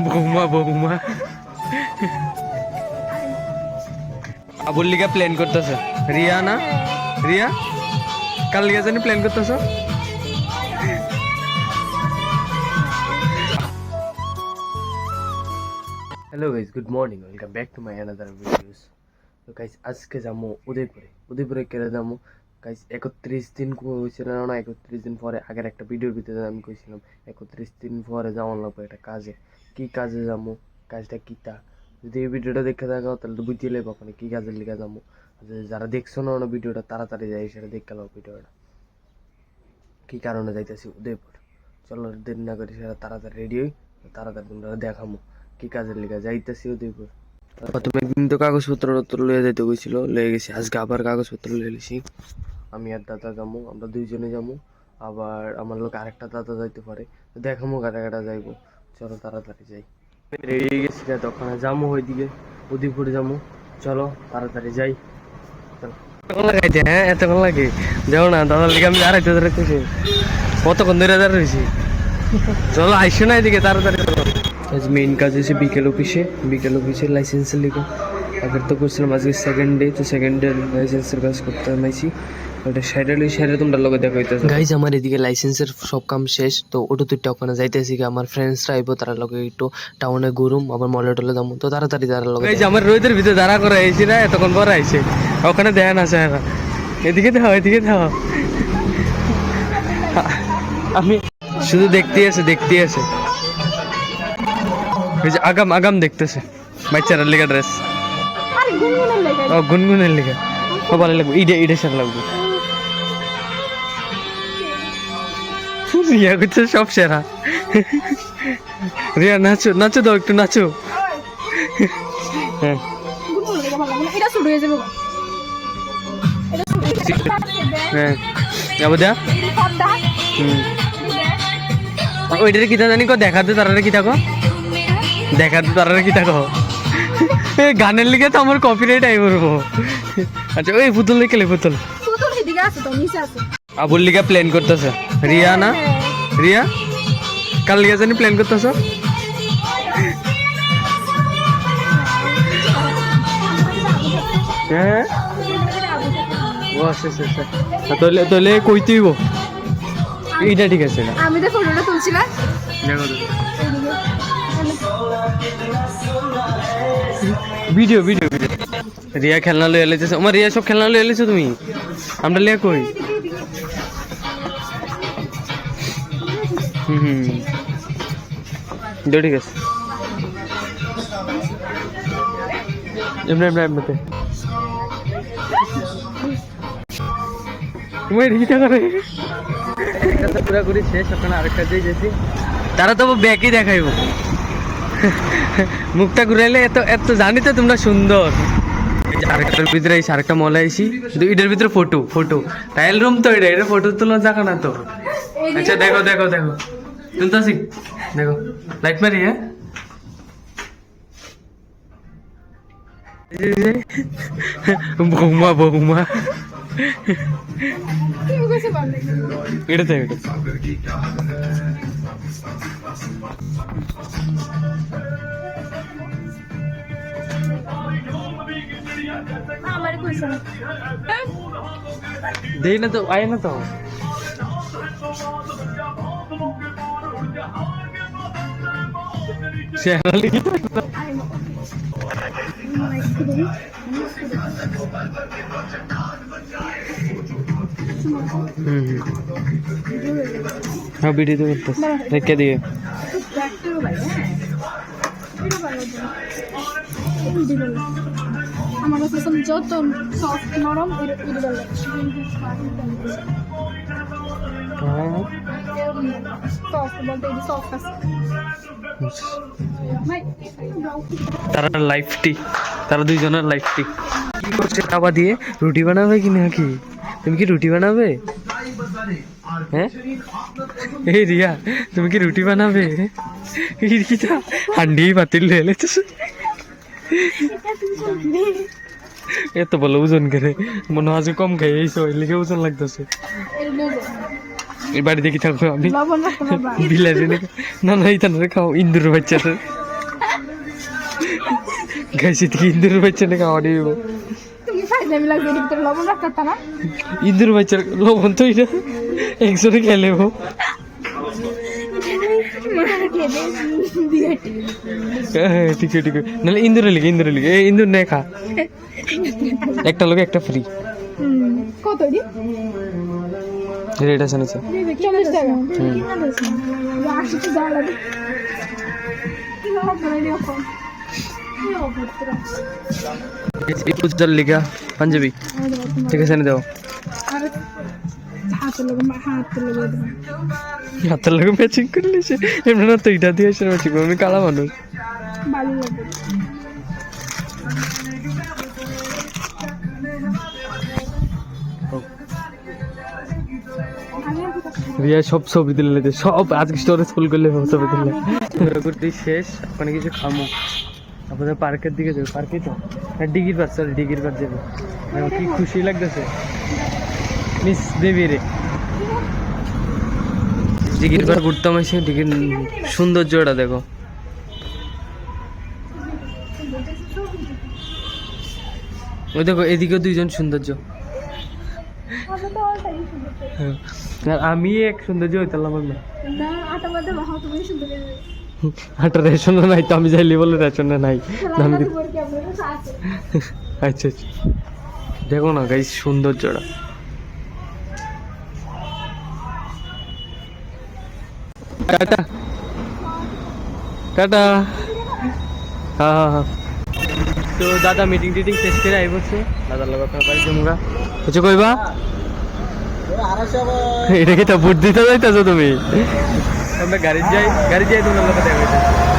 বৌমা বৌমা আবুর লিগা প্ল্যান করতেছে রিয়া না রিয়া কাল লিগা জানি প্ল্যান করতেছ hello guys good morning welcome back to my another videos. তো গাইস আজকে যাবো উদয়পুরে কেড়ে যাবো গাইস 31 দিন হয়েছিল না 31 দিন পরে আগের একটা ভিডিওর ভিতরে আমি কইছিলাম 31 দিন পরে যাওয়ার লাগবে একটা কাজে। কি কাজে যাবো কাজটা কিতা যদি এই ভিডিওটা দেখে থাকো তাহলে তো বুঝতে লেবো ওখানে কী কাজের লিখে যাবো। যারা দেখছো না ভিডিওটা তাড়াতাড়ি যাই সেটা দেখে নাও ভিডিওটা কী কারণে যাইতেছি উদয়পুর। চলো দেরি না করি সেটা তাড়াতাড়ি রেডি হই তাড়াতাড়ি তোমরা দেখামো কি কাজের লিখে যাইতেছি উদয়পুর। প্রথমে একদিন তো কাগজপত্র লইয়া যাইতে গেছিল লয়ে গেছি আজকে আবার কাগজপত্র লয়ে গেছি। আমি আর দাদা যাবো আমরা দুইজনে যাবো আবার আমার লোক আরেকটা দাদা যাইতে পারে দেখামো কাটা কাটা যাইবো। চলো তাড়াতাড়ি যাই রেডি হয়ে গেছি তখন যাবো ওইদিকে উদয়পুরে যাবো। চলো তাড়াতাড়ি যাই। লাগাইছে হ্যাঁ এতক্ষণ লাগে যাও না দাদার লিগে আমি দাঁড়াইতে দাঁড়াইতেছি কতক্ষণ ধরে দাঁড়াইছি। চলো আইসো না এদিকে তাড়াতাড়ি চলো। মেইন কাজ হচ্ছে বিকেল অফিসে লাইসেন্সের লিখে আগের তো করছিলাম আজকে সেকেন্ড ডে তো সেকেন্ড ডে লাইসেন্সের কাজ করতে নাইছি ওটা সাইডে তোমরা লোকে দেখা হইতেছে। গাইজ আমার এদিকে লাইসেন্সের সব কাম শেষ তো ওটা তুই ওখানে যাইতেছি আমার ফ্রেন্ডসরা আইবো তারা লোকে একটু টাউনে ঘুরুম আবার মলে টলে যাবো তো তাড়াতাড়ি তারা লোক আমার রোদের ভিতরে দাঁড়া করে আইছি না এতক্ষণ পরে আইছে ওখানে দেয় না স্যার এদিকে দাও আমি শুধু দেখতে আছে আগাম দেখতেছে বাচ্চারা লেগা ড্রেস ও গুনগুনের লেগা ও ভালো লাগবে ইডে সার লাগবে রিয়া করছে সব সেরা। রিয়া নাচো দাও একটু নাচো। হ্যাঁ হ্যাঁ ওইটারে কিতা জানি কো দেখাতে তারা কিতা কো গানের লিগে তো আমার কপিরাইট আই করবো। আচ্ছা ওই পুতুল দেখলে পুতুল আবুর লিগে প্ল্যান করতেছে রিয়া না রিয়া কাল লিগে জানি প্ল্যান করতেছ হ্যাঁ ও আচ্ছা তাহলে কই তুইব এইটা ঠিক আছে না আমি তো ফটোটা তুলছিলাম ভিডিও রিয়া খেলনা লয়ে এলেছে আমার রিয়া সব খেলনা লয়ে এলেছো তুমি আমরা লিয়া কই ঠিক আছে এমনিতে পুরাপুরি শেষ ওখানে আরেকটা দিয়ে গেছি তারা তো ব্যাকই দেখাইব মুখটা ঘুরাইলে এত জানি তো তোমরা সুন্দর। আরেকটার ভিতরে আরেকটা মলে আইসি এটার ভিতরে ফটো টাইল রুম তো এটা ফটো তোলা জায়গা না তো। আচ্ছা দেখো শুনতাছি দেখো লাইট মারি হ্যাঁ বৌমা এটাতে দেই না তো আয় না তো হ্যাঁ ভিডিও তো করতেছ রেখে দিয়ে আমার কাছে যত সফট নরম তারা দুইজনের লাইফটি কি করছে খাবার দিয়ে রুটি বানাবে কি নাকি তুমি কি রুটি বানাবে হ্যাঁ এই রিয়া তুমি কি রুটি বানাবে হান্ডি পাতিল ঢেলেছে এত বলো ওজন করে মনে হয় কম খাই এই ওজন লাগতেছে এই বাড়ি দেখি থাকবো আমি লবণ রাখতে পারবা বিলাসী না না এই তাহলে খাও ইন্দুর বাচ্চাটা গাইছি থেকে ইন্দুর বাচ্চাটা খাওয়া দিব তুমি ফাইজলামি লাগবে এর ভিতরে লবণ রাখতে না ইন্দুর বাচ্চার লবণ তো এটা একজনে খেলে ও হ্যাঁ ঠিক আছে ঠিক আছে নাহলে ইন্দুরে লিখে এই ইন্দুর নে খা একটা লোক একটা ফ্রি কত দি রেট আছে নিচে 40 টাকা আসি তো দাও লাগে কি হবে রে এখন এই উজ্জ্বল লিখা পাঞ্জাবি ঠিক আছে নে দাও আর হাতের লোক ম্যাচিং করলে সে এমনি না তো এটা দিয়ে এসে ম্যাচিং আমি কালা মানুষ ভালো লাগে রিয়া সব ছবি তুলে সব আজকে স্টোরেজ ফুল করলে ছবি তুললে ঘোরাঘুরি শেষ ওখানে কিছু খামো আপনাদের পার্কের দিকে যাবো পার্কে তো ডিগির পার চল ডিগির পার যাবো কি খুশি লাগতেছে মিস দেবী রে ডিগির পার ঘুরতাম এসে ডিগির সৌন্দর্যটা দেখো ওই দেখো এদিকে দুইজন সৌন্দর্য আর আমি এক সৌন্দর্য হইতাম না আটা রেশন নাই তো আমি যাইলি বলে রেশন নাই আমি আচ্ছা আচ্ছা দেখো না গাইস সৌন্দর্যটা টাটা টাটা হ্যাঁ হ্যাঁ হ্যাঁ তো দাদা মিটিং টিটিং শেষ করে আই বলছে দাদার লোক আপনার বাড়ি জমুগা কিছু কইবা এটা কি তা বুট দিতে যাইতেছো তুমি আমরা গাড়ি যাই তোমার লোক দেখা